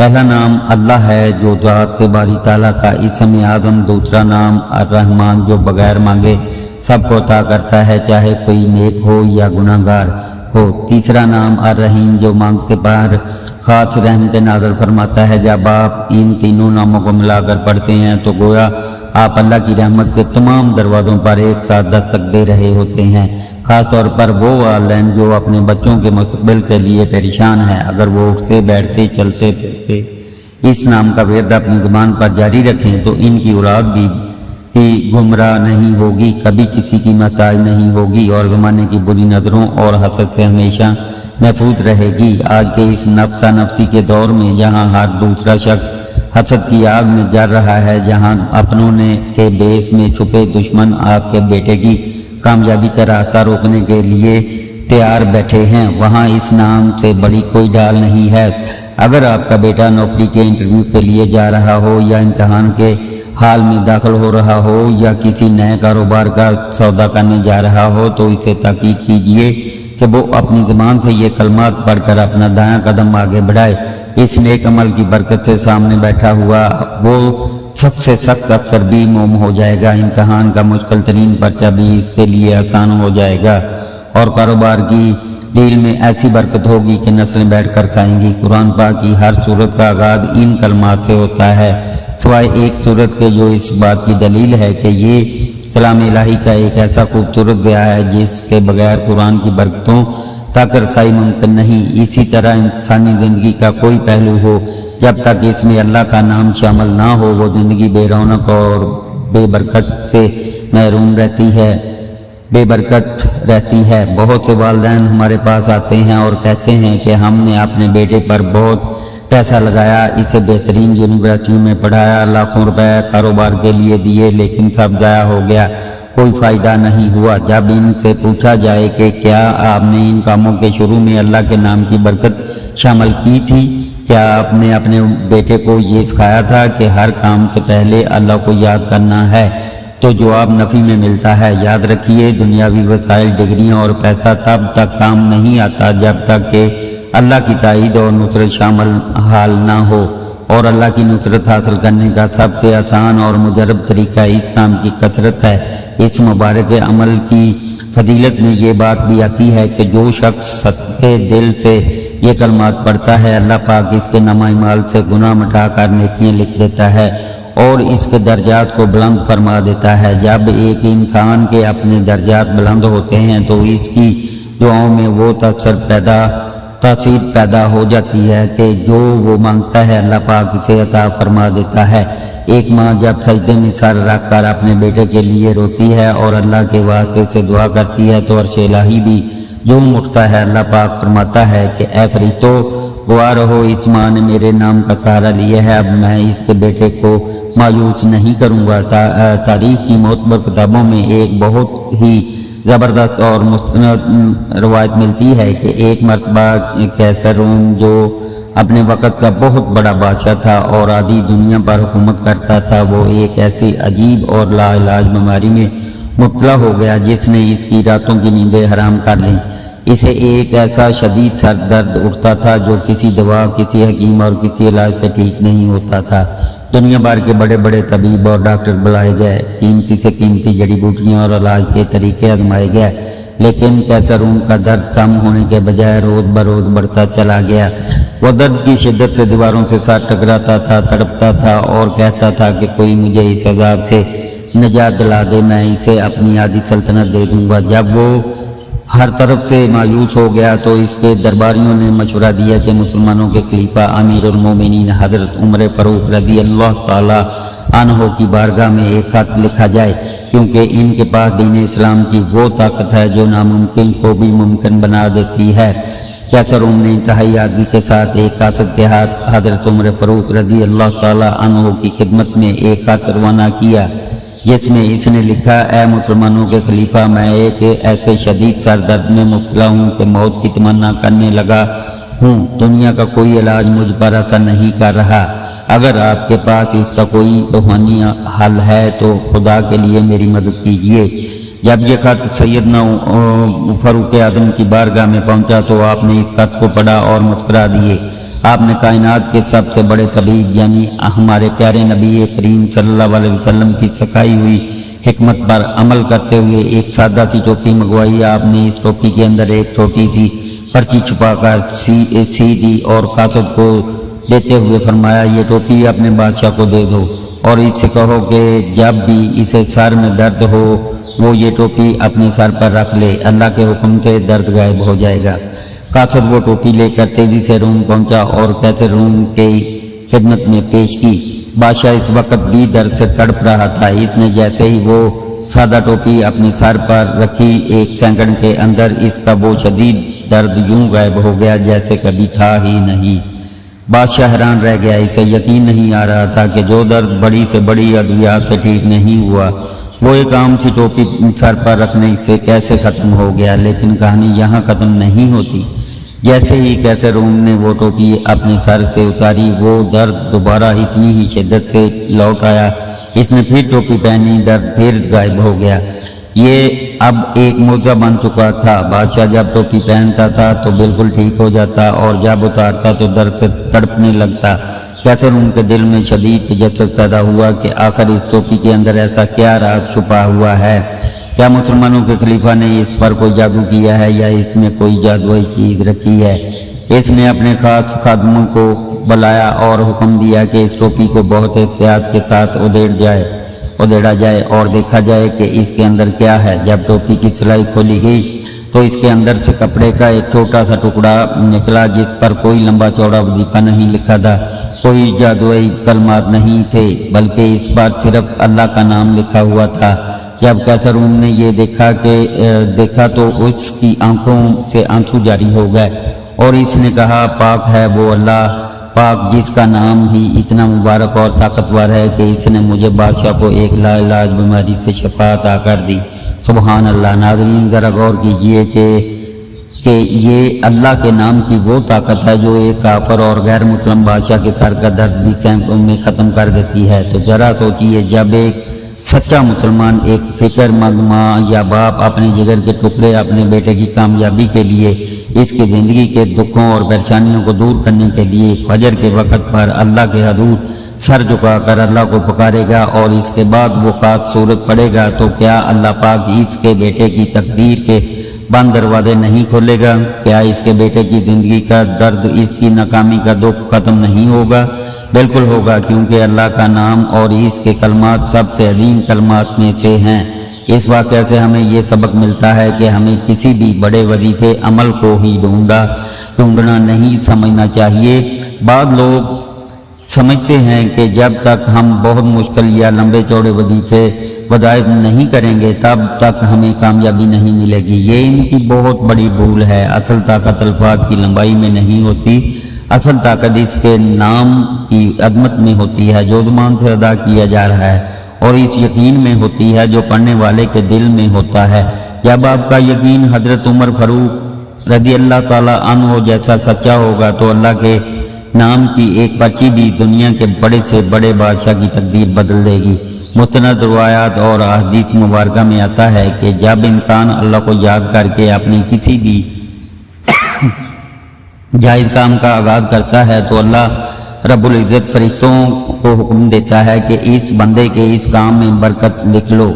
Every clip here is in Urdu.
پہلا نام اللہ ہے جو ذات باری تعالیٰ کا اسم اعظم، دوسرا نام الرحمن جو بغیر مانگے سب کو عطا کرتا ہے چاہے کوئی نیک ہو یا گناہ گار ہو، تیسرا نام الرحیم جو مانگتے پر خاص رحمت نازل فرماتا ہے۔ جب آپ ان تینوں ناموں کو ملا کر پڑھتے ہیں تو گویا آپ اللہ کی رحمت کے تمام دروازوں پر ایک ساتھ دستک دے رہے ہوتے ہیں، خاص طور پر وہ والدین جو اپنے بچوں کے مستقبل کے لیے پریشان ہیں۔ اگر وہ اٹھتے بیٹھتے چلتے پھرتے اس نام کا ورد اپنی زبان پر جاری رکھیں تو ان کی اولاد بھی گمراہ نہیں ہوگی، کبھی کسی کی محتاج نہیں ہوگی اور زمانے کی بری نظروں اور حسد سے ہمیشہ محفوظ رہے گی۔ آج کے اس نفسہ نفسی کے دور میں جہاں ہر دوسرا شخص حسد کی آگ میں جل رہا ہے، جہاں اپنوں کے بیس میں چھپے دشمن آپ کے بیٹے کی کامیابی کا راستہ روکنے کے لیے تیار بیٹھے ہیں، وہاں اس نام سے بڑی کوئی ڈال نہیں ہے۔ اگر آپ کا بیٹا نوکری کے انٹرویو کے لیے جا رہا ہو یا امتحان کے حال میں داخل ہو رہا ہو یا کسی نئے کاروبار کا سودا کرنے جا رہا ہو تو اسے تاکید کیجیے کہ وہ اپنی زبان سے یہ کلمات پڑھ کر اپنا دایاں قدم آگے بڑھائے۔ اس نیک عمل کی برکت سے سامنے بیٹھا ہوا وہ سب سے سخت افسر بھی موم ہو جائے گا، امتحان کا مشکل ترین پرچہ بھی اس کے لیے آسان ہو جائے گا اور کاروبار کی ڈیل میں ایسی برکت ہوگی کہ نسلیں بیٹھ کر کھائیں گی۔ قرآن پاک کی ہر صورت کا آغاز ان کلمات سے ہوتا ہے، سوائے ایک صورت کے جو اس بات کی دلیل ہے کہ یہ کلام الہی کا ایک ایسا خوبصورت بیان ہے جس کے بغیر قرآن کی برکتوں تک رسائی ممکن نہیں۔ اسی طرح انسانی زندگی کا کوئی پہلو ہو جب تک اس میں اللہ کا نام شامل نہ ہو وہ زندگی بے رونق اور بے برکت سے محروم بے برکت رہتی ہے۔ بہت سے والدین ہمارے پاس آتے ہیں اور کہتے ہیں کہ ہم نے اپنے بیٹے پر بہت پیسہ لگایا، اسے بہترین یونیورسٹیوں میں پڑھایا، لاکھوں روپے کاروبار کے لیے دیے، لیکن سب ضائع ہو گیا، کوئی فائدہ نہیں ہوا۔ جب ان سے پوچھا جائے کہ کیا آپ نے ان کاموں کے شروع میں اللہ کے نام کی برکت شامل کی تھی، کیا آپ نے اپنے بیٹے کو یہ سکھایا تھا کہ ہر کام سے پہلے اللہ کو یاد کرنا ہے، تو جواب نفی میں ملتا ہے۔ یاد رکھیے، دنیاوی وسائل، ڈگریاں اور پیسہ تب تک کام نہیں آتا جب تک کہ اللہ کی تائید اور نصرت شامل حال نہ ہو، اور اللہ کی نصرت حاصل کرنے کا سب سے آسان اور مجرب طریقہ اس نام کی کثرت ہے۔ اس مبارک عمل کی فضیلت میں یہ بات بھی آتی ہے کہ جو شخص سچے دل سے یہ کلمات پڑھتا ہے، اللہ پاک اس کے نامہ اعمال سے گناہ مٹا کر نیکیاں لکھ دیتا ہے اور اس کے درجات کو بلند فرما دیتا ہے۔ جب ایک انسان کے اپنے درجات بلند ہوتے ہیں تو اس کی دعاؤں میں وہ تاثیر پیدا ہو جاتی ہے کہ جو وہ مانگتا ہے اللہ پاک اسے عطا فرما دیتا ہے۔ ایک ماں جب سجدے میں سر رکھ کر اپنے بیٹے کے لیے روتی ہے اور اللہ کے واسطے سے دعا کرتی ہے تو عرش الہی بھی جھوم اٹھتا ہے۔ اللہ پاک فرماتا ہے کہ اے فرشتوں گواہ رہو، اس ماں نے میرے نام کا سہارا لیا ہے، اب میں اس کے بیٹے کو مایوس نہیں کروں گا۔ تاریخ کی معتبر کتابوں میں ایک بہت ہی زبردست اور مستند روایت ملتی ہے کہ ایک مرتبہ قیصر روم جو اپنے وقت کا بہت بڑا بادشاہ تھا اور آدھی دنیا پر حکومت کرتا تھا، وہ ایک ایسی عجیب اور لا علاج بیماری میں مبتلا ہو گیا جس نے اس کی راتوں کی نیندیں حرام کر لیں۔ اسے ایک ایسا شدید سر درد اٹھتا تھا جو کسی دوا، کسی حکیم اور کسی علاج سے ٹھیک نہیں ہوتا تھا۔ دنیا بھر کے بڑے بڑے طبیب اور ڈاکٹر بلائے گئے، قیمتی سے قیمتی جڑی بوٹیاں اور علاج کے طریقے آزمائے گئے، لیکن قیصر روم کا درد کم ہونے کے بجائے روز بروز بڑھتا چلا گیا۔ وہ درد کی شدت سے دیواروں سے ساتھ ٹکراتا تھا، تڑپتا تھا اور کہتا تھا کہ کوئی مجھے اس عذاب سے نجات دلا دے، میں اسے اپنی آدھی سلطنت دے دوں گا۔ جب وہ ہر طرف سے مایوس ہو گیا تو اس کے درباریوں نے مشورہ دیا کہ مسلمانوں کے خلیفہ امیر المومنین حضرت عمر فاروق رضی اللہ تعالی عنہ کی بارگاہ میں ایک خط لکھا جائے، کیونکہ ان کے پاس دین اسلام کی وہ طاقت ہے جو ناممکن کو بھی ممکن بنا دیتی ہے۔ قیصر روم نے انتہائی عاجزی کے ساتھ ایک قاصد کے ہاتھ حضرت عمر فاروق رضی اللہ تعالی عنہ کی خدمت میں ایک خط روانہ کیا جس میں اس نے لکھا، اے مسلمانوں کے خلیفہ، میں ایک ایسے شدید سر درد میں مبتلا ہوں کہ موت کی تمنا کرنے لگا ہوں، دنیا کا کوئی علاج مجھ پر اثر نہیں کر رہا، اگر آپ کے پاس اس کا کوئی روحانی حل ہے تو خدا کے لیے میری مدد کیجیے۔ جب یہ خط سیدنا فاروق اعظم کی بارگاہ میں پہنچا تو آپ نے اس خط کو پڑھا اور مسکرا دیے۔ آپ نے کائنات کے سب سے بڑے طبیب یعنی ہمارے پیارے نبی کریم صلی اللہ علیہ وسلم کی سکھائی ہوئی حکمت پر عمل کرتے ہوئے ایک سادہ سی ٹوپی منگوائی۔ آپ نے اس ٹوپی کے اندر ایک چھوٹی سی پرچی چھپا کر سی دی اور کاتب کو دیتے ہوئے فرمایا، یہ ٹوپی اپنے بادشاہ کو دے دو اور اس سے کہو کہ جب بھی اسے سر میں درد ہو وہ یہ ٹوپی اپنے سر پر رکھ لے، اللہ کے حکم سے درد غائب ہو جائے گا۔ کاتب وہ ٹوپی لے کر تیزی سے روم پہنچا اور کیسے روم کی خدمت میں پیش کی۔ بادشاہ اس وقت بھی درد سے تڑپ رہا تھا۔ اس نے جیسے ہی وہ سادہ ٹوپی اپنے سر پر رکھی، ایک سیکنڈ کے اندر اس کا وہ شدید درد یوں غائب ہو گیا جیسے کبھی تھا ہی نہیں۔ بادشاہ حیران رہ گیا، اسے یقین نہیں آ رہا تھا کہ جو درد بڑی سے بڑی ادویات سے ٹھیک نہیں ہوا وہ ایک عام سی ٹوپی سر پر رکھنے سے کیسے ختم ہو گیا۔ لیکن کہانی یہاں ختم نہیں ہوتی۔ جیسے ہی کیسے روم نے وہ ٹوپی اپنے سر سے اتاری، وہ درد دوبارہ اتنی ہی شدت سے لوٹ آیا۔ اس نے پھر ٹوپی پہنی، درد پھر غائب ہو گیا۔ یہ اب ایک معجزہ بن چکا تھا۔ بادشاہ جب ٹوپی پہنتا تھا تو بالکل ٹھیک ہو جاتا اور جب اتارتا تو درد سے تڑپنے لگتا۔ کیسے روم کے دل میں شدید تجسس پیدا ہوا کہ آخر اس ٹوپی کے اندر ایسا کیا راز چھپا ہوا ہے؟ کیا مسلمانوں کے خلیفہ نے اس پر کوئی جادو کیا ہے یا اس میں کوئی جادوئی چیز رکھی ہے؟ اس نے اپنے خاص خادموں کو بلایا اور حکم دیا کہ اس ٹوپی کو بہت احتیاط کے ساتھ ادھیڑا جائے اور دیکھا جائے کہ اس کے اندر کیا ہے۔ جب ٹوپی کی سلائی کھولی گئی تو اس کے اندر سے کپڑے کا ایک چھوٹا سا ٹکڑا نکلا جس پر کوئی لمبا چوڑا وظیفہ نہیں لکھا تھا، کوئی جادوئی کلمات نہیں تھے، بلکہ اس پر صرف اللہ کا نام لکھا ہوا تھا۔ جب کیسر روم نے یہ دیکھا تو اس کی آنکھوں سے آنسو جاری ہو گئے اور اس نے کہا، پاک ہے وہ اللہ، پاک جس کا نام ہی اتنا مبارک اور طاقتور ہے کہ اس نے مجھے بادشاہ کو ایک لا علاج بیماری سے شفا عطا کر دی۔ سبحان اللہ۔ ناظرین ذرا غور کیجئے کہ یہ اللہ کے نام کی وہ طاقت ہے جو ایک کافر اور غیر مسلم بادشاہ کے سر کا درد بھی سینکڑوں میں ختم کر دیتی ہے۔ تو ذرا سوچئے، جب ایک سچا مسلمان، ایک فکر مند ماں یا باپ اپنے جگر کے ٹکڑے اپنے بیٹے کی کامیابی کے لیے، اس کی زندگی کے دکھوں اور پریشانیوں کو دور کرنے کے لیے فجر کے وقت پر اللہ کے حضور سر جھکا کر اللہ کو پکارے گا اور اس کے بعد وہ خاک صورت پڑے گا، تو کیا اللہ پاک اس کے بیٹے کی تقدیر کے بند دروازے نہیں کھولے گا؟ کیا اس کے بیٹے کی زندگی کا درد، اس کی ناکامی کا دکھ ختم نہیں ہوگا؟ بالکل ہوگا، کیونکہ اللہ کا نام اور اس کے کلمات سب سے عظیم کلمات میں سے ہیں۔ اس واقعہ سے ہمیں یہ سبق ملتا ہے کہ ہمیں کسی بھی بڑے وظیفے عمل کو ہی ڈھونڈنا نہیں سمجھنا چاہیے۔ بعض لوگ سمجھتے ہیں کہ جب تک ہم بہت مشکل یا لمبے چوڑے وظائف نہیں کریں گے تب تک ہمیں کامیابی نہیں ملے گی۔ یہ ان کی بہت بڑی بھول ہے۔ اصل طاقت الفاظ کی لمبائی میں نہیں ہوتی، اصل طاقت اس کے نام کی عظمت میں ہوتی ہے جو زبان سے ادا کیا جا رہا ہے، اور اس یقین میں ہوتی ہے جو پڑھنے والے کے دل میں ہوتا ہے۔ جب آپ کا یقین حضرت عمر فاروق رضی اللہ تعالیٰ عنہ جیسا سچا ہوگا تو اللہ کے نام کی ایک پرچی بھی دنیا کے بڑے سے بڑے بادشاہ کی تقدیر بدل دے گی۔ مستند روایات اور احادیث مبارکہ میں آتا ہے کہ جب انسان اللہ کو یاد کر کے اپنے کسی بھی جائز کام کا آغاز کرتا ہے تو اللہ رب العزت فرشتوں کو حکم دیتا ہے کہ اس بندے کے اس کام میں برکت لکھ لو۔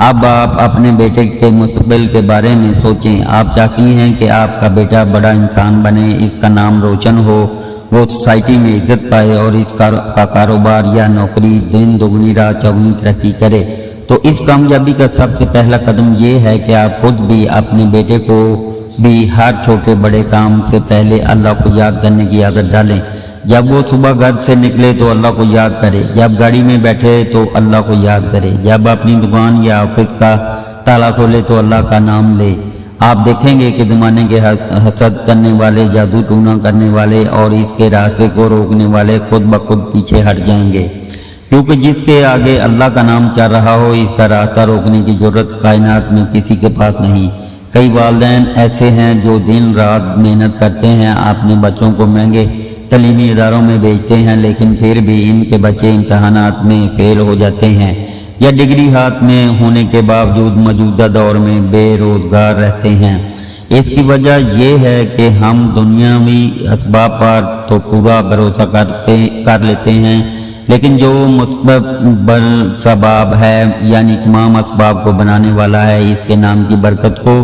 اب آپ اپنے بیٹے کے مستقبل کے بارے میں سوچیں۔ آپ چاہتی ہیں کہ آپ کا بیٹا بڑا انسان بنے، اس کا نام روشن ہو، وہ سوسائٹی میں عزت پائے اور اس کا کاروبار یا نوکری دن دگنی رات چوگنی ترقی کرے۔ تو اس کامیابی کا سب سے پہلا قدم یہ ہے کہ آپ خود بھی اپنے بیٹے کو بھی ہر چھوٹے بڑے کام سے پہلے اللہ کو یاد کرنے کی عادت ڈالیں۔ جب وہ صبح گھر سے نکلے تو اللہ کو یاد کرے، جب گاڑی میں بیٹھے تو اللہ کو یاد کرے، جب اپنی دکان یا آفس کا تالا کھولے تو اللہ کا نام لے۔ آپ دیکھیں گے کہ زمانے کے حسد کرنے والے، جادو ٹونا کرنے والے اور اس کے راستے کو روکنے والے خود بخود پیچھے ہٹ جائیں گے، کیونکہ جس کے آگے اللہ کا نام چل رہا ہو اس کا راستہ روکنے کی ضرورت کائنات میں کسی کے پاس نہیں۔ کئی والدین ایسے ہیں جو دن رات محنت کرتے ہیں، اپنے بچوں کو مہنگے تعلیمی اداروں میں بھیجتے ہیں، لیکن پھر بھی ان کے بچے امتحانات میں فیل ہو جاتے ہیں یا ڈگری ہاتھ میں ہونے کے باوجود موجودہ دور میں بے روزگار رہتے ہیں۔ اس کی وجہ یہ ہے کہ ہم دنیاوی اسباب پر تو پورا بھروسہ کر لیتے ہیں، لیکن جو مستقبل سباب ہے یعنی تمام اسباب کو بنانے والا ہے، اس کے نام کی برکت کو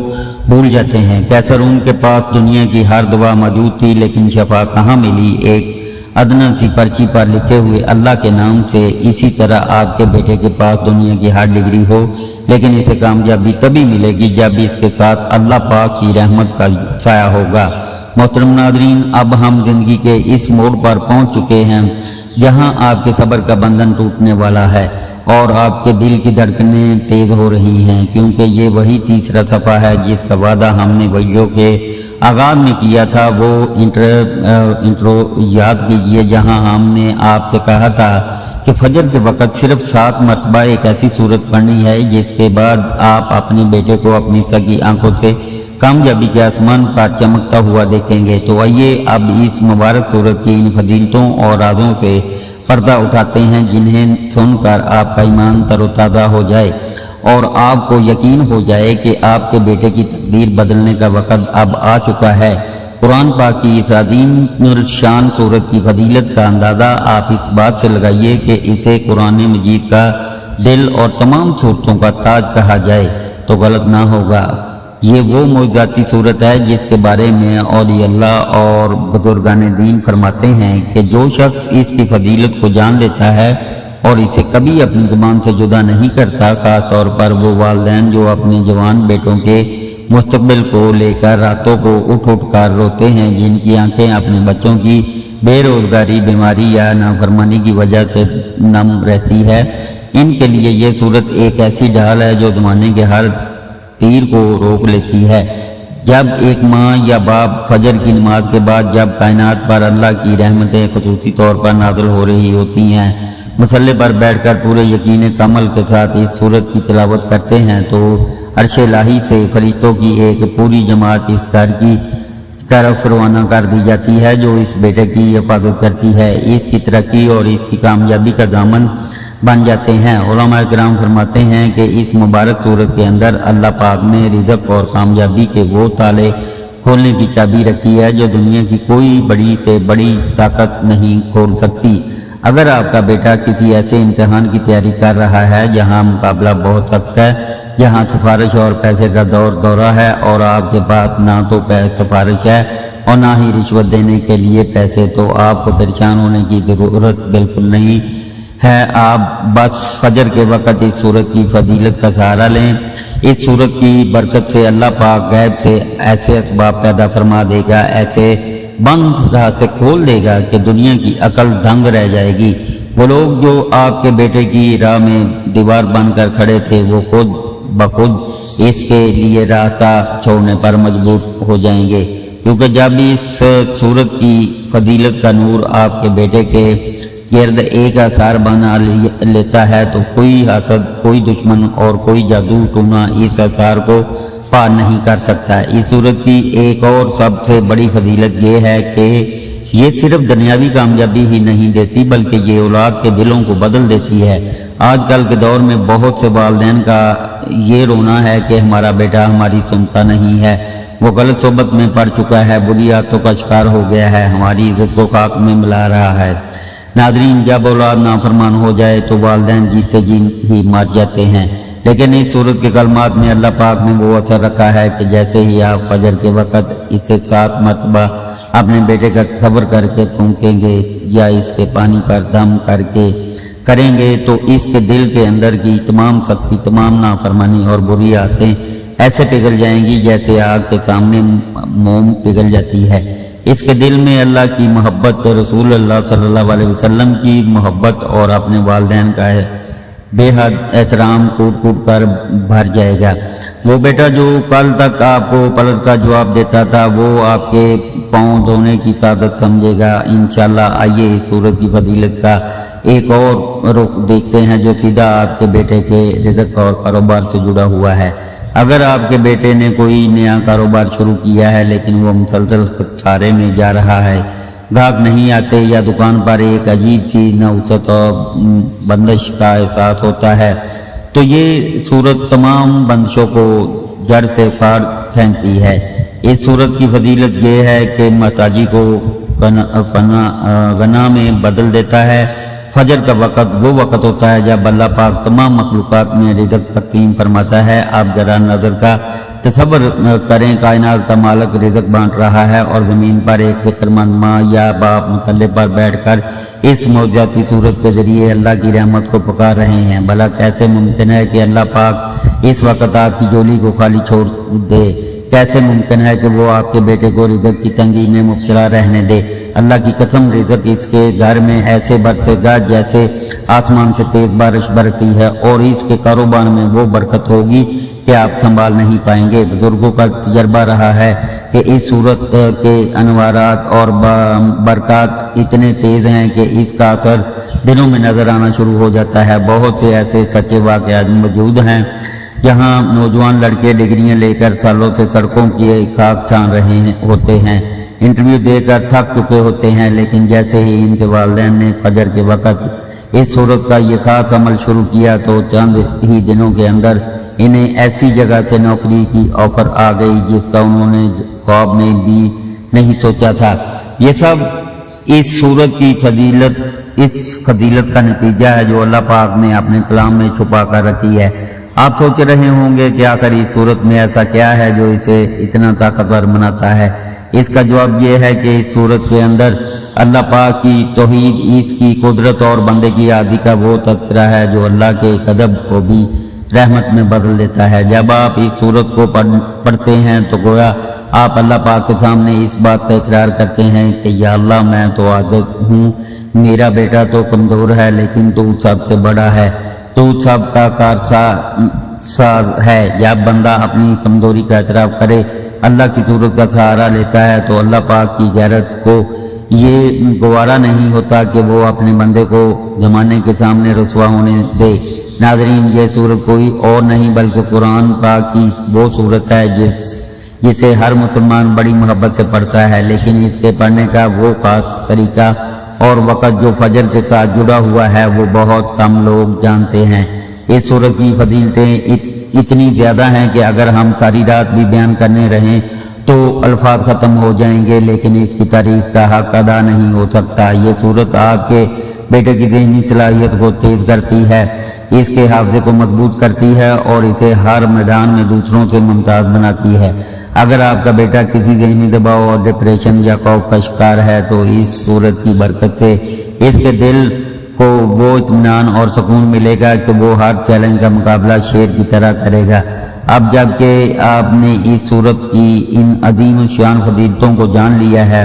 بھول جاتے ہیں۔ کیسر ان کے پاس دنیا کی ہر دوا موجود تھی، لیکن شفا کہاں ملی؟ ایک ادنا سی پرچی پر لکھے ہوئے اللہ کے نام سے۔ اسی طرح آپ کے بیٹے کے پاس دنیا کی ہر ڈگری ہو، لیکن اسے کامیابی تبھی ملے گی جب اس کے ساتھ اللہ پاک کی رحمت کا سایہ ہوگا۔ محترم ناظرین، اب ہم زندگی کے اس موڑ پر پہنچ چکے ہیں جہاں آپ کے صبر کا بندھن ٹوٹنے والا ہے اور آپ کے دل کی دھڑکنیں تیز ہو رہی ہیں، کیونکہ یہ وہی تیسرا صفحہ ہے جس کا وعدہ ہم نے ویڈیو کے آغاز میں کیا تھا۔ وہ انٹرو یاد کیجئے جہاں ہم نے آپ سے کہا تھا کہ فجر کے وقت صرف 7 مرتبہ ایک ایسی صورت پڑھنی ہے جس کے بعد آپ اپنے بیٹے کو اپنی سگی آنکھوں سے کامیابی کے آسمان پر چمکتا ہوا دیکھیں گے۔ تو آئیے اب اس مبارک صورت کی ان فضیلتوں اور رازوں سے پردہ اٹھاتے ہیں جنہیں سن کر آپ کا ایمان تر و تازہ ہو جائے اور آپ کو یقین ہو جائے کہ آپ کے بیٹے کی تقدیر بدلنے کا وقت اب آ چکا ہے۔ قرآن پاک کی اس عظیم الشان صورت کی فضیلت کا اندازہ آپ اس بات سے لگائیے کہ اسے قرآن مجید کا دل اور تمام صورتوں کا تاج کہا جائے تو غلط نہ ہوگا۔ یہ وہ معجزاتی صورت ہے جس کے بارے میں اولیاء اللہ اور بزرگان دین فرماتے ہیں کہ جو شخص اس کی فضیلت کو جان لیتا ہے اور اسے کبھی اپنی زبان سے جدا نہیں کرتا، خاص طور پر وہ والدین جو اپنے جوان بیٹوں کے مستقبل کو لے کر راتوں کو اٹھ کر روتے ہیں، جن کی آنکھیں اپنے بچوں کی بے روزگاری، بیماری یا نافرمانی کی وجہ سے نم رہتی ہے، ان کے لیے یہ صورت ایک ایسی ڈھال ہے جو زمانے کے ہر تیر کو روک لیتی ہے۔ جب ایک ماں یا باپ فجر کی نماز کے بعد جب کائنات پر اللہ کی رحمتیں خصوصی طور پر نازل ہو رہی ہوتی ہیں، مصلی پر بیٹھ کر پورے یقین کامل کے ساتھ اس صورت کی تلاوت کرتے ہیں، تو عرش الہی سے فرشتوں کی ایک پوری جماعت اس گھر کی طرف روانہ کر دی جاتی ہے جو اس بیٹے کی حفاظت کرتی ہے، اس کی ترقی اور اس کی کامیابی کا ضامن بن جاتے ہیں۔ علماء کرام فرماتے ہیں کہ اس مبارک صورت کے اندر اللہ پاک نے رزق اور کامیابی کے وہ تالے کھولنے کی چابی رکھی ہے جو دنیا کی کوئی بڑی سے بڑی طاقت نہیں کھول سکتی۔ اگر آپ کا بیٹا کسی ایسے امتحان کی تیاری کر رہا ہے جہاں مقابلہ بہت سخت ہے، جہاں سفارش اور پیسے کا دورہ ہے اور آپ کے پاس نہ تو سفارش ہے اور نہ ہی رشوت دینے کے لیے پیسے، تو آپ کو پریشان ہونے کی ضرورت بالکل نہیں ہے۔ آپ بس فجر کے وقت اس صورت کی فضیلت کا سہارا لیں۔ اس صورت کی برکت سے اللہ پاک غیب سے ایسے اسباب پیدا فرما دے گا، ایسے بند راستے کھول دے گا کہ دنیا کی عقل دنگ رہ جائے گی۔ وہ لوگ جو آپ کے بیٹے کی راہ میں دیوار بن کر کھڑے تھے، وہ خود بخود اس کے لیے راستہ چھوڑنے پر مجبور ہو جائیں گے، کیونکہ جب اس صورت کی فضیلت کا نور آپ کے بیٹے کے گرد ایک آثار بنا لیتا ہے تو کوئی حسد، کوئی دشمن اور کوئی جادو ٹونا اس آثار کو پار نہیں کر سکتا۔ اس صورت کی ایک اور سب سے بڑی فضیلت یہ ہے کہ یہ صرف دنیاوی کامیابی ہی نہیں دیتی بلکہ یہ اولاد کے دلوں کو بدل دیتی ہے۔ آج کل کے دور میں بہت سے والدین کا یہ رونا ہے کہ ہمارا بیٹا ہماری سنتا نہیں ہے، وہ غلط صحبت میں پڑ چکا ہے، بری عادتوں کا شکار ہو گیا ہے، ہماری عزت کو خاک میں ملا رہا ہے۔ ناظرین، جب اولاد نافرمان ہو جائے تو والدین جیتے جی ہی مر جاتے ہیں، لیکن اس صورت کے کلمات میں اللہ پاک نے وہ اثر رکھا ہے کہ جیسے ہی آپ فجر کے وقت اسے 7 مرتبہ اپنے بیٹے کا تصور کر کے پھونکیں گے یا اس کے پانی پر دم کر کے کریں گے تو اس کے دل کے اندر کی تمام سختی، تمام نافرمانی اور بری عادتیں ایسے پگھل جائیں گی جیسے آگ کے سامنے موم پگھل جاتی ہے۔ اس کے دل میں اللہ کی محبت، رسول اللہ صلی اللہ علیہ وسلم کی محبت اور اپنے والدین کا بے حد احترام کوٹ کر بھر جائے گا۔ وہ بیٹا جو کل تک آپ کو پلٹ کا جواب دیتا تھا وہ آپ کے پاؤں دھونے کی سعادت سمجھے گا انشاءاللہ۔ آئیے اس صورت کی فضیلت کا ایک اور رخ دیکھتے ہیں جو سیدھا آپ کے بیٹے کے رزق اور کاروبار سے جڑا ہوا ہے۔ اگر آپ کے بیٹے نے کوئی نیا کاروبار شروع کیا ہے لیکن وہ مسلسل خسارے میں جا رہا ہے، گاہک نہیں آتے یا دکان پر ایک عجیب سی نوست اور بندش کا احساس ہوتا ہے، تو یہ صورت تمام بندشوں کو جڑ سے پھاڑ پھینکتی ہے۔ اس صورت کی فضیلت یہ ہے کہ محتاجی کو غنا میں بدل دیتا ہے۔ فجر کا وقت وہ وقت ہوتا ہے جب اللہ پاک تمام مخلوقات میں رزق تقسیم فرماتا ہے۔ آپ ذرا نظر کا تصور کریں، کائنات کا مالک رزق بانٹ رہا ہے اور زمین پر ایک فکر مند ماں یا باپ مسلح پر بیٹھ کر اس معجزاتی صورت کے ذریعے اللہ کی رحمت کو پکار رہے ہیں۔ بھلا کیسے ممکن ہے کہ اللہ پاک اس وقت آپ کی جولی کو خالی چھوڑ دے؟ کیسے ممکن ہے کہ وہ آپ کے بیٹے کو رزق کی تنگی میں مبتلا رہنے دے؟ اللہ کی قسم، رزق اس کے گھر میں ایسے برسے گا جیسے آسمان سے تیز بارش برستی ہے، اور اس کے کاروبار میں وہ برکت ہوگی کہ آپ سنبھال نہیں پائیں گے۔ بزرگوں کا تجربہ رہا ہے کہ اس صورت کے انوارات اور برکات اتنے تیز ہیں کہ اس کا اثر دنوں میں نظر آنا شروع ہو جاتا ہے۔ بہت سے ایسے سچے واقعات موجود ہیں جہاں نوجوان لڑکے ڈگریاں لے کر سالوں سے سڑکوں کی خاک چھان رہے ہوتے ہیں، انٹرویو دے کر تھک چکے ہوتے ہیں، لیکن جیسے ہی ان کے والدین نے فجر کے وقت اس صورت کا یہ خاص عمل شروع کیا تو چند ہی دنوں کے اندر انہیں ایسی جگہ سے نوکری کی آفر آ گئی جس کا انہوں نے خواب میں بھی نہیں سوچا تھا۔ یہ سب اس صورت کی فضیلت کا نتیجہ ہے جو اللہ پاک نے اپنے کلام میں چھپا کر رکھی ہے۔ آپ سوچ رہے ہوں گے کہ آخر اس صورت میں ایسا کیا ہے جو اسے اتنا طاقتور بناتا ہے؟ اس کا جواب یہ ہے کہ اس صورت کے اندر اللہ پاک کی توحید، اس کی قدرت اور بندے کی عادی کا وہ تذکرہ ہے جو اللہ کے غضب کو بھی رحمت میں بدل دیتا ہے۔ جب آپ اس صورت کو پڑھتے ہیں تو گویا آپ اللہ پاک کے سامنے اس بات کا اقرار کرتے ہیں کہ یا اللہ، میں تو عاجز ہوں، میرا بیٹا تو کمزور ہے، لیکن تو سب سے بڑا ہے، تو سب کا کارساز ہے۔ جب بندہ اپنی کمزوری کا اعتراف کرے، اللہ کی صورت کا سہارا لیتا ہے، تو اللہ پاک کی غیرت کو یہ گوارا نہیں ہوتا کہ وہ اپنے بندے کو زمانے کے سامنے رسوا ہونے دے۔ ناظرین، یہ صورت کوئی اور نہیں بلکہ قرآن پاک کی وہ صورت ہے جسے ہر مسلمان بڑی محبت سے پڑھتا ہے، لیکن اس کے پڑھنے کا وہ خاص طریقہ اور وقت جو فجر کے ساتھ جڑا ہوا ہے وہ بہت کم لوگ جانتے ہیں۔ اس صورت کی فضیلتیں اتنی زیادہ ہیں کہ اگر ہم ساری رات بھی بیان کرنے رہیں تو الفاظ ختم ہو جائیں گے، لیکن اس کی تعریف کا حق ادا نہیں ہو سکتا۔ یہ صورت آپ کے بیٹے کی ذہنی صلاحیت کو تیز کرتی ہے، اس کے حافظے کو مضبوط کرتی ہے اور اسے ہر میدان میں دوسروں سے ممتاز بناتی ہے۔ اگر آپ کا بیٹا کسی ذہنی دباؤ اور ڈپریشن یا خوف کا شکار ہے تو اس صورت کی برکت سے اس کے دل کو وہ اطمینان اور سکون ملے گا کہ وہ ہر چیلنج کا مقابلہ شیر کی طرح کرے گا۔ اب جب کہ آپ نے اس صورت کی ان عظیم الشان فضیلتوں کو جان لیا ہے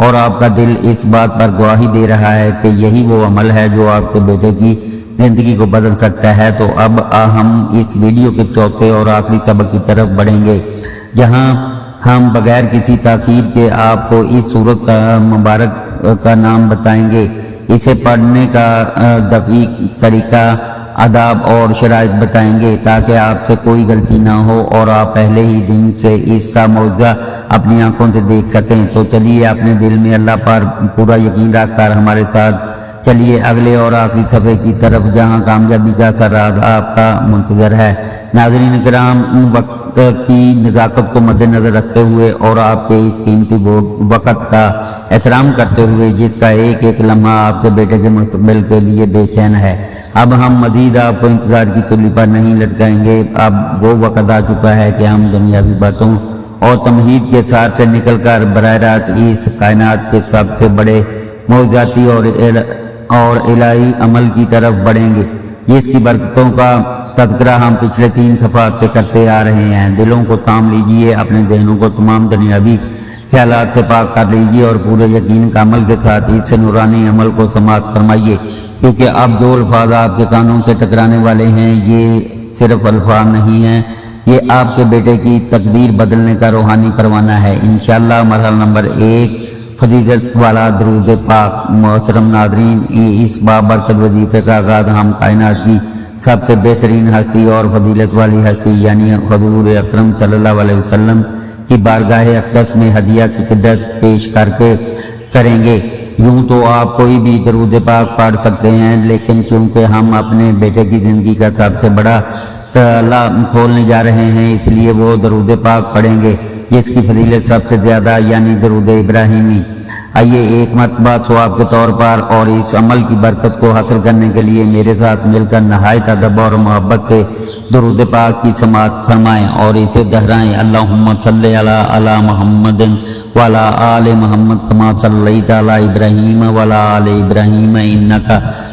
اور آپ کا دل اس بات پر گواہی دے رہا ہے کہ یہی وہ عمل ہے جو آپ کے بیٹے کی زندگی کو بدل سکتا ہے، تو اب ہم اس ویڈیو کے چوتھے اور آخری سبق کی طرف بڑھیں گے، جہاں ہم بغیر کسی تاخیر کے آپ کو اس صورت کا مبارک کا نام بتائیں گے، اسے پڑھنے کا دقیق طریقہ، آداب اور شرائط بتائیں گے تاکہ آپ سے کوئی غلطی نہ ہو اور آپ پہلے ہی دن سے اس کا معجزہ اپنی آنکھوں سے دیکھ سکیں۔ تو چلیے اپنے دل میں اللہ پر پورا یقین رکھ کر ہمارے ساتھ چلیے اگلے اور آخری صفحے کی طرف جہاں کامیابی کا سراغ آپ کا منتظر ہے۔ ناظرین کرام، وقت کی نزاکت کو مد نظر رکھتے ہوئے اور آپ کے اس قیمتی وقت کا احترام کرتے ہوئے جس کا ایک ایک لمحہ آپ کے بیٹے کے مستقبل کے لیے بے چین ہے، اب ہم مزید آپ کو انتظار کی سولی پر نہیں لٹکائیں گے۔ اب وہ وقت آ چکا ہے کہ ہم دنیاوی باتوں اور تمہید کے ساتھ سے نکل کر براہ راست اس کائنات کے سب سے بڑے معجزاتی اور الہی عمل کی طرف بڑھیں گے، جس کی برکتوں کا تذکرہ ہم پچھلے 3 صفحات سے کرتے آ رہے ہیں۔ دلوں کو تام لیجئے، اپنے ذہنوں کو تمام دنیاوی خیالات سے پاک کر لیجئے اور پورے یقین کا عمل کے ساتھ اس سے نورانی عمل کو سماعت فرمائیے، کیونکہ اب جو الفاظ آپ کے کانوں سے ٹکرانے والے ہیں یہ صرف الفاظ نہیں ہیں، یہ آپ کے بیٹے کی تقدیر بدلنے کا روحانی پروانہ ہے۔ انشاءاللہ مرحلہ نمبر 1، فضیلت والا درود پاک۔ محترم ناظرین، اس بابرکت وظیفے کا آغاز ہم کائنات کی سب سے بہترین ہستی اور فضیلت والی ہستی یعنی حضور اکرم صلی اللہ علیہ وسلم کی بارگاہ اقدس میں ہدیہ کی قدرت پیش کر کے کریں گے۔ یوں تو آپ کوئی بھی درود پاک پڑھ سکتے ہیں، لیکن چونکہ ہم اپنے بیٹے کی زندگی کا سب سے بڑا تالا کھولنے جا رہے ہیں، اس لیے وہ درود پاک پڑھیں گے۔ جس کی فضیلت سب سے زیادہ یعنی درود ابراہیمی۔ آئیے ایک مرتبہ ثواب کے طور پر اور اس عمل کی برکت کو حاصل کرنے کے لیے میرے ساتھ مل کر نہایت ادب اور محبت سے درود پاک کی سماعت فرمائیں اور اسے دہرائیں۔ اللہم صلی علی محمد وعلی آل محمد کما صلیت علی ابراہیم وعلی آل ابراہیم انک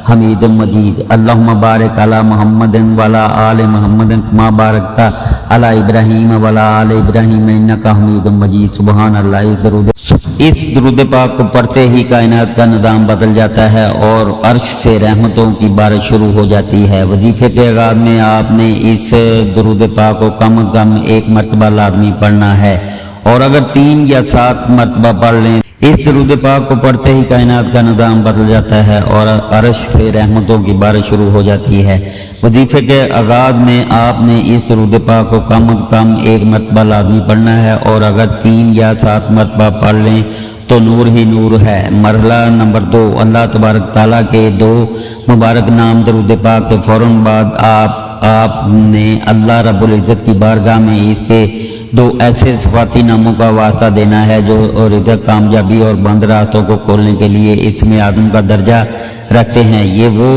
حمید مجید۔ اللہم بارک علی محمد وعلی آل محمد کما بارکت علی ابراہیم وعلی آل ابراہیم انک حمید مجید۔ سبحان اللہ۔ اس درود پاک کو پڑھتے ہی کائنات کا نظام بدل جاتا ہے اور عرش سے رحمتوں کی بارش شروع ہو جاتی ہے۔ وظیفے کے آغاز میں آپ نے اس درود پاک کو کم از کم ایک مرتبہ لازمی پڑھنا ہے، اور اگر 3 یا 7 مرتبہ پڑھ لیں اس درود پاک کو پڑھتے ہی کائنات کا نظام بدل جاتا ہے اور عرش سے رحمتوں کی بارش شروع ہو جاتی ہے۔ وظیفے کے آغاز میں آپ نے اس درود پاک کو کم از کم ایک مرتبہ لازمی پڑھنا ہے، اور اگر 3 یا 7 مرتبہ پڑھ لیں تو نور ہی نور ہے۔ مرحلہ نمبر 2، اللہ تبارک تعالیٰ کے 2 مبارک نام درود پاک کے فوراً بعد آپ نے اللہ رب العزت کی بارگاہ میں اس کے 2 ایسے صفاتی ناموں کا واسطہ دینا ہے جو رزق، کامیابی اور بند راستوں کو کھولنے کے لیے اسم اعظم کا درجہ رکھتے ہیں۔ یہ وہ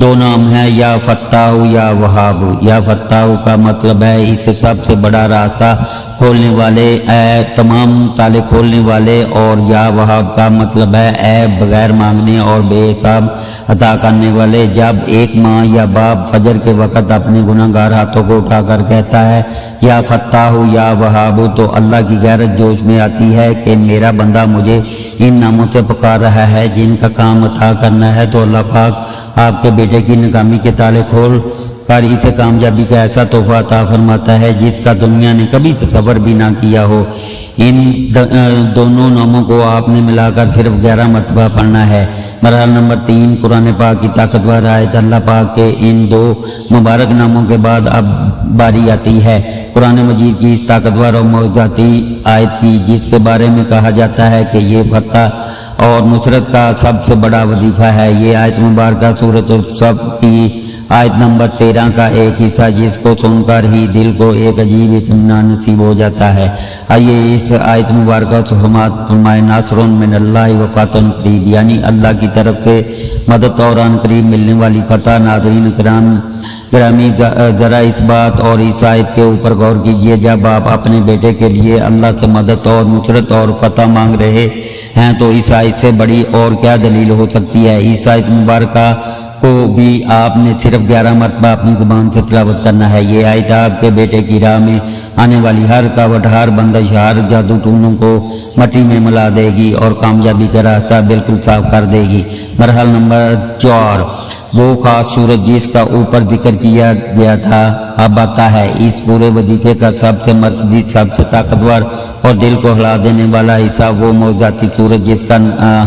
2 نام ہیں، یا فتاح یا وہاب۔ یا فتاح کا مطلب ہے اسے سب سے بڑا راستہ کھولنے والے، اے تمام تالے کھولنے والے، اور یا وہاب کا مطلب ہے اے بغیر مانگنے اور بے حساب عطا کرنے والے۔ جب ایک ماں یا باپ فجر کے وقت اپنے گناہ گار ہاتھوں کو اٹھا کر کہتا ہے یا فتاح یا وہاب، تو اللہ کی غیرت جوش میں آتی ہے کہ میرا بندہ مجھے ان ناموں سے پکار رہا ہے جن کا کام عطا کرنا ہے، تو اللہ پاک آپ کے بیٹے کی ناکامی کے تالے کھول کر اسے کامیابی کا ایسا تحفہ عطا فرماتا ہے جس کا دنیا نے کبھی تصور بھی نہ کیا ہو۔ ان دونوں ناموں کو آپ نے ملا کر صرف 11 مرتبہ پڑھنا ہے۔ مرحلہ نمبر 3، قرآن پاک کی طاقتور آیت۔ اللہ پاک کے ان 2 مبارک ناموں کے بعد اب باری آتی ہے قرآن مجید کی اس طاقتور اور معجزاتی آیت کی، جس کے بارے میں کہا جاتا ہے کہ یہ فتح اور نصرت کا سب سے بڑا وظیفہ ہے۔ یہ آیت مبارکہ سورۃ الصف کی آیت نمبر 13 کا ایک حصہ، جس کو سن کر ہی دل کو ایک عجیب اطمینان نصیب ہو جاتا ہے۔ آئیے اس آیت مبارکہ سے فرمائے ناصر من اللہ و فتح قریب، یعنی اللہ کی طرف سے مدد اور ان قریب ملنے والی فتح۔ ناظرین گرامی، ذرا اس بات اور اس آیت کے اوپر غور کیجئے۔ جب آپ اپنے بیٹے کے لیے اللہ سے مدد اور نصرت اور فتح مانگ رہے ہیں تو اس آیت سے بڑی اور کیا دلیل ہو سکتی ہے۔ اس آیت مبارکہ کو بھی آپ نے صرف 11 مرتبہ اپنی زبان سے تلاوت کرنا ہے۔ یہ آیت آپ کے بیٹے کی راہ میں آنے والی ہر کاوٹ، ہر بندش، ہر جادو ٹونوں کو مٹی میں ملا دے گی اور کامیابی کا راستہ بالکل صاف کر دے گی۔ مرحلہ نمبر 4، وہ خاص صورت جس کا اوپر ذکر کیا گیا تھا اب آتا ہے۔ اس پورے وظیفے کا سب سے مرکزی، سب سے طاقتور اور دل کو ہلا دینے والا حصہ وہ معجزاتی صورت جس کا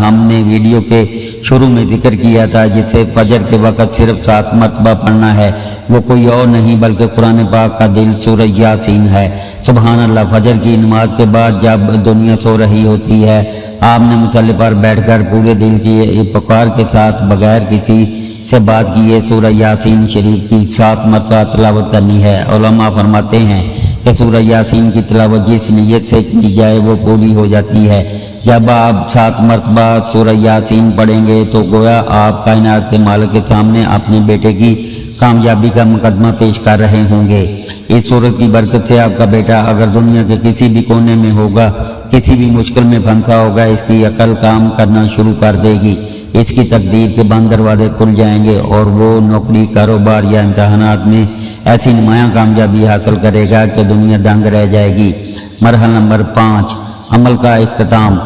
ہم نے ویڈیو کے شروع میں ذکر کیا تھا، جسے فجر کے وقت صرف 7 مرتبہ پڑھنا ہے۔ وہ کوئی اور نہیں بلکہ قرآن پاک کا دل سورہ یاسین ہے۔ سبحان اللہ۔ فجر کی نماز کے بعد جب دنیا سو رہی ہوتی ہے، آپ نے مصلی پر بیٹھ کر پورے دل کی پکار کے ساتھ بغیر کسی سے بات کیے سورہ یاسین شریف کی 7 مرتبہ تلاوت کرنی ہے۔ علماء فرماتے ہیں کہ سورہ یاسین کی تلاوت جس نیت سے کی جائے وہ پوری ہو جاتی ہے۔ جب آپ 7 مرتبہ سورہ یاسین پڑھیں گے تو گویا آپ کائنات کے مالک کے سامنے اپنے بیٹے کی کامیابی کا مقدمہ پیش کر رہے ہوں گے۔ اس صورت کی برکت سے آپ کا بیٹا اگر دنیا کے کسی بھی کونے میں ہوگا، کسی بھی مشکل میں پھنسا ہوگا، اس کی عقل کام کرنا شروع کر دے گی، اس کی تقدیر کے بند دروازے کھل جائیں گے اور وہ نوکری، کاروبار یا امتحانات میں ایسی نمایاں کامیابی حاصل کرے گا کہ دنیا دنگ رہ جائے گی۔ مرحلہ نمبر 5، عمل کا اختتام۔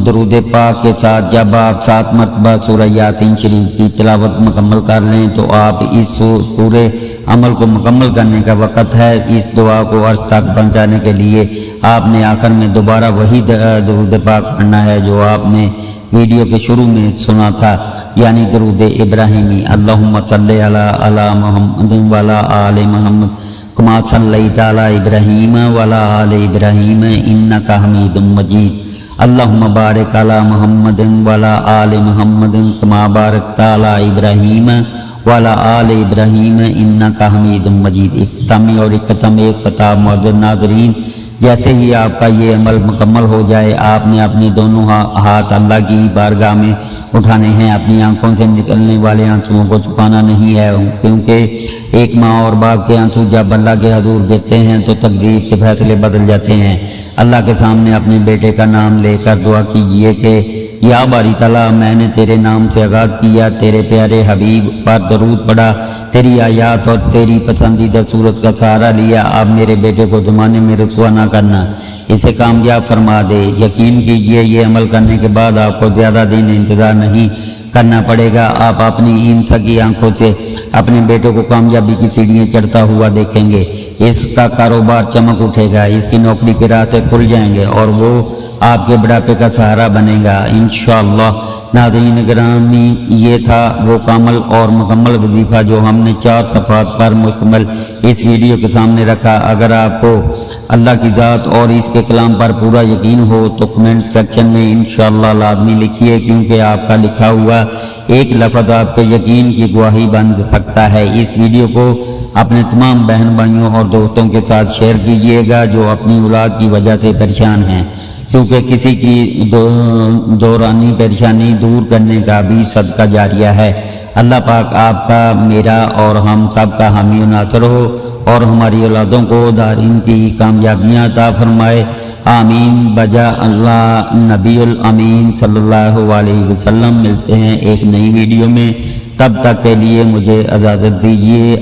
درود پاک کے ساتھ جب آپ 7 مرتبہ سورہ یاسین شریف کی تلاوت مکمل کر لیں تو آپ اس پورے عمل کو مکمل کرنے کا وقت ہے۔ اس دعا کو عرش تک پہنچانے کے لیے آپ نے آخر میں دوبارہ وہی درود پاک پڑھنا ہے جو آپ نے ویڈیو کے شروع میں سنا تھا، یعنی درود ابراہیمی۔ اللہم صلی علی محمد وعلی آل محمد کما صلیت علی ابراہیم وعلی آل ابراہیم انک حمید مجید۔ اللہم بارک علی محمد وعلی آل محمد کما بارکت علی ابراہیم وعلی آل ابراہیم انک حمید مجید۔ اختتامی اور اختتام ایک خطاب۔ معزز ناظرین، جیسے ہی آپ کا یہ عمل مکمل ہو جائے آپ نے اپنے دونوں ہاتھ اللہ کی بارگاہ میں اٹھانے ہیں۔ اپنی آنکھوں سے نکلنے والے آنسوؤں کو چھپانا نہیں ہے، کیونکہ ایک ماں اور باپ کے آنسو جب اللہ کے حضور گرتے ہیں تو تقدیر کے فیصلے بدل جاتے ہیں۔ اللہ کے سامنے اپنے بیٹے کا نام لے کر دعا کیجئے کہ یا باری تعالیٰ، میں نے تیرے نام سے آغاز کیا، تیرے پیارے حبیب پر درود پڑھا، تیری آیات اور تیری پسندیدہ صورت کا سہارا لیا، اب میرے بیٹے کو زمانے میں رسوا نہ کرنا، اسے کامیاب فرما دے۔ یقین کیجئے یہ عمل کرنے کے بعد آپ کو زیادہ دن انتظار نہیں کرنا پڑے گا، آپ اپنی ان سکی آنکھوں سے اپنے بیٹے کو کامیابی کی سیڑھیاں چڑھتا ہوا دیکھیں گے، اس کا کاروبار چمک اٹھے گا، اس کی نوکری کے راستے کھل جائیں گے اور وہ آپ کے بڑھاپے کا سہارا بنے گا انشاءاللہ۔ ناظرین گرامی، یہ تھا وہ کامل اور مکمل وظیفہ جو ہم نے 4 صفحات پر مشتمل اس ویڈیو کے سامنے رکھا۔ اگر آپ کو اللہ کی ذات اور اس کے کلام پر پورا یقین ہو تو کمنٹ سیکشن میں انشاءاللہ لازمی لکھیے، کیونکہ آپ کا لکھا ہوا ایک لفظ آپ کے یقین کی گواہی بن سکتا ہے۔ اس ویڈیو کو اپنے تمام بہن بھائیوں اور دوستوں کے ساتھ شیئر کیجیے گا جو اپنی اولاد کی وجہ سے پریشان ہیں، کیونکہ کسی کی دورانی پریشانی دور کرنے کا بھی صدقہ جاریہ ہے۔ اللہ پاک آپ کا، میرا اور ہم سب کا حامی و ناصر ہو اور ہماری اولادوں کو دارین کی کامیابیاں عطا فرمائے، آمین بجا اللہ نبی الامین صلی اللہ علیہ وسلم۔ ملتے ہیں ایک نئی ویڈیو میں، تب تک کے لیے مجھے اجازت دیجیے۔